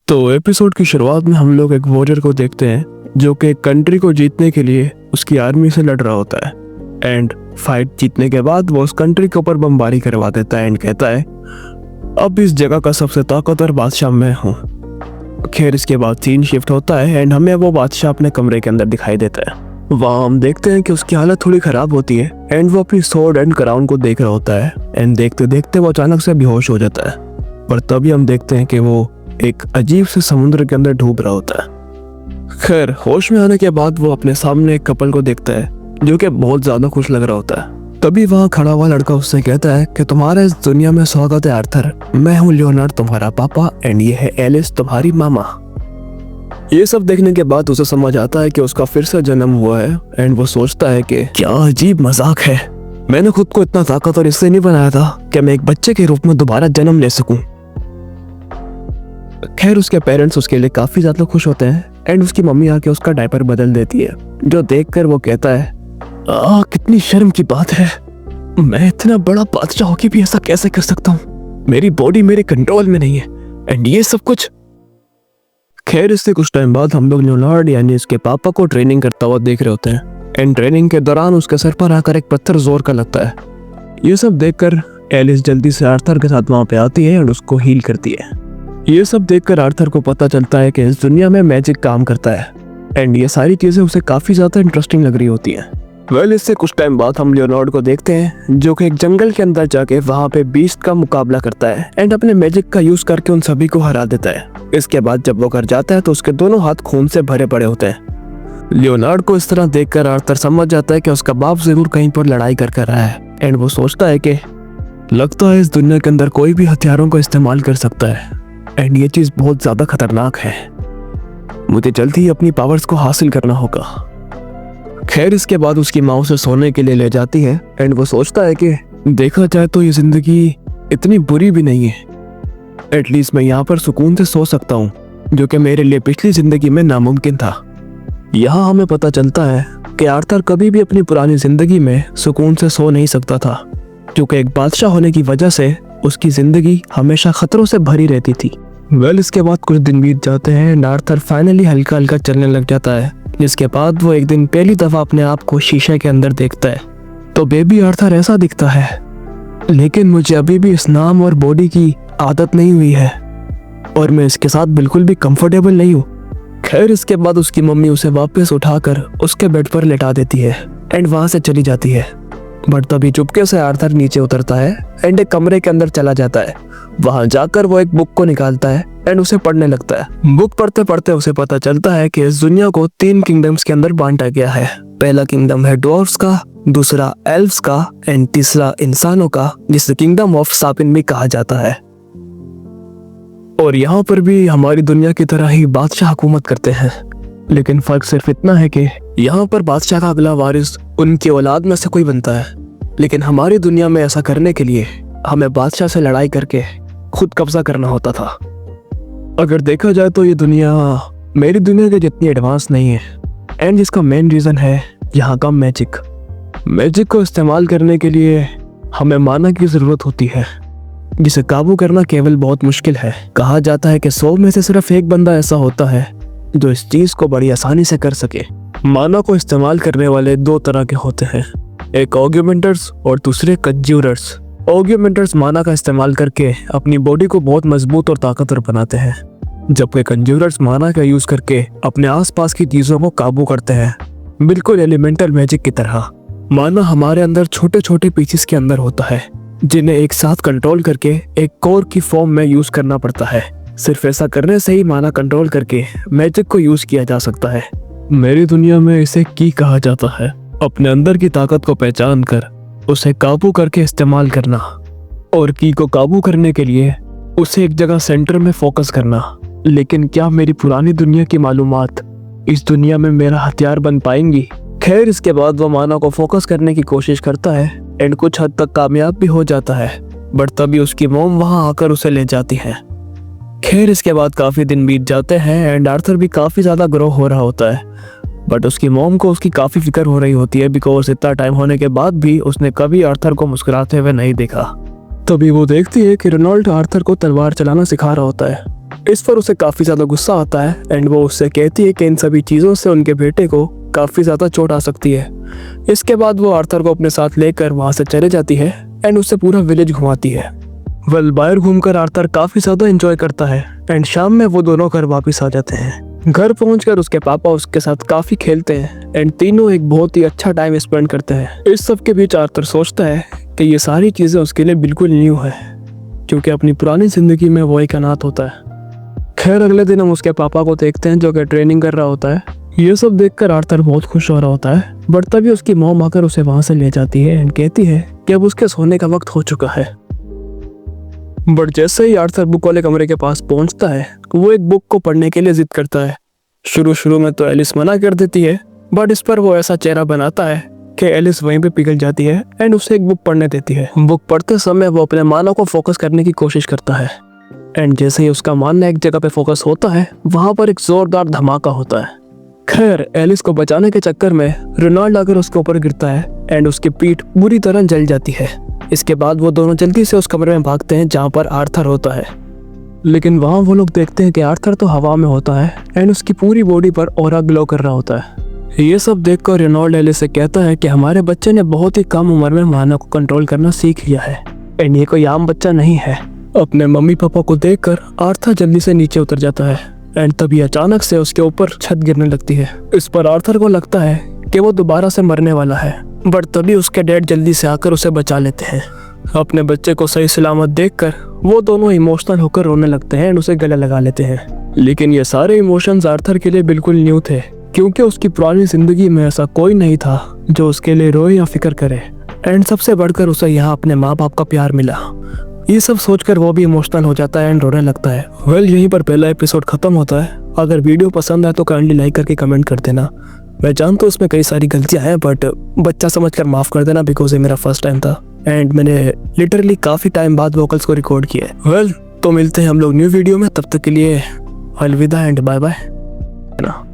तो एपिसोड की शुरुआत में हम लोग एक वॉरियर को देखते हैं जो कि एक कंट्री को जीतने के लिए उसकी आर्मी से लड़ रहा होता है। एंड फाइट जीतने के बाद वो उस कंट्री के ऊपर बमबारी करवा देता है एंड कहता है अब इस जगह का सबसे ताकतवर बादशाह मैं हूँ। खैर इसके बाद सीन शिफ्ट होता है एंड हमें वो बादशाह अपने कमरे के अंदर दिखाई देता है। वहाँ हम देखते हैं कि उसकी हालत थोड़ी खराब होती है एंड वो अपनी स्वॉर्ड एंड क्राउन को देख रहा होता है एंड देखते देखते वो अचानक से बेहोश हो जाता है। पर तभी हम देखते हैं कि वो एक अजीब से समुद्र के अंदर डूब रहा होता है। खैर होश में आने के बाद वो अपने सामने एक कपल को देखता है जो कि बहुत ज्यादा खुश लग रहा होता है। तभी वहाँ खड़ा हुआ लड़का उससे कहता है कि तुम्हारे इस दुनिया में स्वागत है आर्थर, मैं हूँ लियोनार्ड तुम्हारा पापा एंड ये है एलिस तुम्हारी मामा। ये सब देखने के बाद उसे समझ आता है कि उसका फिर से जन्म हुआ है एंड वो सोचता है कि क्या अजीब मजाक है, मैंने खुद को इतना ताकतवर इसलिए नहीं बनाया था कि मैं एक बच्चे के रूप में दोबारा जन्म ले सकूं। खैर उसके पेरेंट्स उसके लिए काफी ज्यादा खुश होते हैं एंड उसकी मम्मी आके उसका डायपर बदल देती है, जो देखकर वो कहता है कितनी शर्म की बात है, मैं इतना बड़ा बादशाह होके भी ऐसा कैसे कर सकता हूँ, मेरी बॉडी मेरे कंट्रोल में नहीं है एंड ये सब कुछ। खैर इससे कुछ टाइम बाद हम लोग लियोनार्ड यानी इसके पापा को ट्रेनिंग करता हुआ देख रहे होते हैं एंड ट्रेनिंग के दौरान उसके सर पर आकर एक पत्थर जोर का लगता है। ये सब देखकर एलिस जल्दी से आर्थर के साथ वहां पे आती है और उसको हील करती है। ये सब देखकर आर्थर को पता चलता है कि इस दुनिया में मैजिक काम करता है एंड ये सारी चीजें उसे काफी ज्यादा इंटरेस्टिंग लग रही होती हैं। इससे कुछ टाइम बाद हम लियोनार्ड को देखते हैं जो कि एक जंगल के अंदर जाके वहां पे बीस्ट का मुकाबला करता है एंड अपने मैजिक का यूज करके उन सभी को हरा देता है। इसके बाद जब वो घर जाता है तो उसके दोनों हाथ खून से भरे पड़े होते हैं। लियोनार्ड को इस तरह देखकर आर्थर समझ जाता है कि उसका बाप जरूर कहीं पर लड़ाई कर रहा है एंड वो सोचता है कि लगता है इस दुनिया के अंदर कोई भी हथियारों का इस्तेमाल कर सकता है एंड ये चीज बहुत ज्यादा खतरनाक है, मुझे जल्दी ही अपनी पावर्स को हासिल करना होगा। खैर इसके बाद उसकी माँ उसे सोने के लिए ले जाती है एंड वो सोचता है कि देखा जाए तो ये जिंदगी इतनी बुरी भी नहीं है, एटलीस्ट मैं यहाँ पर सुकून से सो सकता हूँ जो कि मेरे लिए पिछली जिंदगी में नामुमकिन था। यहाँ हमें पता चलता है कि आर्थर कभी भी अपनी पुरानी जिंदगी में सुकून से सो नहीं सकता था क्योंकि एक बादशाह होने की वजह से उसकी जिंदगी हमेशा खतरों से भरी रहती थी। इसके बाद कुछ दिन बीत जाते हैं एंड आर्थर फाइनली हल्का हल्का चलने लग जाता है, जिसके बाद वो एक दिन पहली दफा अपने आप को शीशे के अंदर देखता है तो बेबी आर्थर ऐसा दिखता है, लेकिन मुझे अभी भी इस नाम और बॉडी की आदत नहीं हुई है और मैं इसके साथ बिल्कुल भी कंफर्टेबल नहीं हूँ। खैर इसके बाद उसकी मम्मी उसे वापस उठाकर उसके बेड पर लेटा देती है एंड वहां से चली जाती है। बट तभी चुपके से आर्थर नीचे उतरता है एंड एक कमरे के अंदर चला जाता है। वहां जाकर वो एक बुक को निकालता है एंड उसे पढ़ने लगता है। बुक पढ़ते पढ़ते उसे पता चलता है कि इस दुनिया को 3 किंगडम्स के अंदर बांटा गया है। पहला किंगडम है ड्वार्फ्स का, दूसरा एल्व्स का एंड तीसरा इंसानों का, जिसे किंगडम ऑफ सापिन भी कहा जाता है। और यहाँ पर भी हमारी दुनिया की तरह ही बादशाह हुकूमत करते हैं, लेकिन फर्क सिर्फ इतना है कि यहाँ पर बादशाह का अगला वारिस उनकी औलाद में से कोई बनता है, लेकिन हमारी दुनिया में ऐसा करने के लिए हमें बादशाह से लड़ाई करके खुद कब्जा करना होता था। अगर देखा जाए तो ये दुनिया मेरी दुनिया के जितनी एडवांस नहीं है एंड जिसका मेन रीजन है यहाँ का मैजिक को इस्तेमाल करने के लिए हमें माना की जरूरत होती है, जिसे काबू करना केवल बहुत मुश्किल है। कहा जाता है कि 100 में से सिर्फ एक बंदा ऐसा होता है जो इस चीज को बड़ी आसानी से कर सके। माना को इस्तेमाल करने वाले 2 तरह के होते हैं, एक ऑग्यूमेंटर्स और दूसरे कंज्यूरर्स। ऑग्यूमेंटर्स माना का इस्तेमाल करके अपनी बॉडी को बहुत मजबूत और ताकतवर बनाते हैं, जबकि कंज्यूरर्स माना का यूज करके अपने आसपास की चीजों को काबू करते हैं, बिल्कुल एलिमेंटल मैजिक की तरह। माना हमारे अंदर छोटे छोटे पीसेस के अंदर होता है जिन्हें एक साथ कंट्रोल करके एक कोर की फॉर्म में यूज करना पड़ता है। सिर्फ ऐसा करने से ही माना कंट्रोल करके मैजिक को यूज किया जा सकता है। मेरी दुनिया में इसे की कहा जाता है, अपने अंदर की ताकत को पहचान कर उसे काबू करके इस्तेमाल करना और की को काबू करने के लिए उसे एक जगह सेंटर में फोकस करना। लेकिन क्या मेरी पुरानी दुनिया की मालूमात इस दुनिया में मेरा हथियार बन पाएंगी? खैर इसके बाद वो माना को फोकस करने की कोशिश करता है एंड कुछ हद तक कामयाब भी हो जाता है, बट तभी उसकी मॉम वहां आकर उसे ले जाती है। खैर इसके बाद काफी दिन बीत जाते हैं एंड आर्थर भी काफी ज्यादा ग्रो हो रहा होता है, बट उसकी मॉम को उसकी काफी फिक्र हो रही होती है बिकॉज इतना टाइम होने के बाद भी उसने कभी आर्थर को मुस्कुराते हुए नहीं देखा। तभी वो देखती है कि रेनॉल्ड आर्थर को तलवार चलाना सिखा रहा होता है इस पर उसे काफी ज्यादा गुस्सा आता है एंड वो उससे कहती है कि इन सभी चीजों से उनके बेटे को काफी ज्यादा चोट आ सकती है। इसके बाद वो आर्थर को अपने साथ लेकर वहां से चले जाती है एंड उससे पूरा विलेज घुमाती है। वेल बाहर घूमकर आर्थर काफी ज्यादा एंजॉय करता है एंड शाम में वो दोनों घर वापस आ जाते हैं। घर पहुंचकर उसके पापा उसके साथ काफी खेलते हैं एंड तीनों एक बहुत ही अच्छा टाइम स्पेंड करते हैं। इस सब के बीच आर्थर सोचता है कि ये सारी चीजें उसके लिए बिल्कुल न्यू है, क्योंकि अपनी पुरानी जिंदगी में वो एक अनाथ होता है। खैर अगले दिन हम उसके पापा को देखते हैं जो कि ट्रेनिंग कर रहा होता है। ये सब देखकर आर्थर बहुत खुश हो रहा होता है, बट तभी उसकी मॉम आकर उसे वहां से ले जाती है एंड कहती है कि अब उसके सोने का वक्त हो चुका है। बट जैसे ही आर्थर बुक वाले कमरे के पास पहुंचता है, वो एक बुक को पढ़ने के लिए जिद करता है। शुरू में तो एलिस मना कर देती है, बट इस पर वो ऐसा चेहरा बनाता है कि एलिस वहीं पे पिघल जाती है एंड उसे एक बुक पढ़ने देती है। बुक पढ़ते समय वो अपने मानव को फोकस करने की कोशिश करता है एंड जैसे ही उसका मानना एक जगह पे फोकस होता है, वहां पर एक जोरदार धमाका होता है। खैर एलिस को बचाने के चक्कर में रोनाल्ड आकर उसके ऊपर गिरता है एंड उसकी पीठ पूरी तरह जल जाती है। इसके बाद वो दोनों जल्दी से उस कमरे में भागते हैं जहाँ पर आर्थर होता है, लेकिन वहाँ वो लोग देखते हैं कि आर्थर तो हवा में होता है एंड उसकी पूरी बॉडी पर ऑरा ग्लो कर रहा होता है। ये सब देखकर रोनाल्ड एलिस से कहता है कि हमारे बच्चे ने बहुत ही कम उम्र में मानव को कंट्रोल करना सीख लिया है एंड ये कोई आम बच्चा नहीं है। अपने मम्मी पापा को देखकर आर्थर जल्दी से नीचे उतर जाता है एंड तभी अचानक से उसके ऊपर छत गिरने लगती है। इस पर आर्थर को लगता है कि वो दोबारा से मरने वाला है, बट तभी उसके डैड जल्दी से आकर उसे बचा लेते हैं। अपने बच्चे को सही सलामत देखकर वो दोनों इमोशनल होकर रोने लगते हैं एंड उसे गले लगा लेते हैं। लेकिन ये सारे इमोशंस आर्थर के लिए बिल्कुल न्यू थे, क्योंकि उसकी पुरानी जिंदगी में ऐसा कोई नहीं था जो उसके लिए रोए या फिक्र करे एंड सबसे बढ़कर उसे यहाँ अपने माँ बाप का प्यार मिला। ये सब सोचकर वो भी इमोशनल हो जाता है एंड रोने लगता है। वेल यहीं पर पहला एपिसोड खत्म होता है। अगर वीडियो पसंद आए तो काइंडली लाइक करके कमेंट कर देना। मैं जानता हूँ उसमें कई सारी गलतियां हैं, बट बच्चा समझकर माफ कर देना, बिकॉज ये मेरा फर्स्ट टाइम था एंड मैंने लिटरली काफी टाइम बाद वोकल्स को रिकॉर्ड किया है। वेल तो मिलते हैं हम लोग न्यू वीडियो में, तब तक के लिए अलविदा एंड बाय बाय।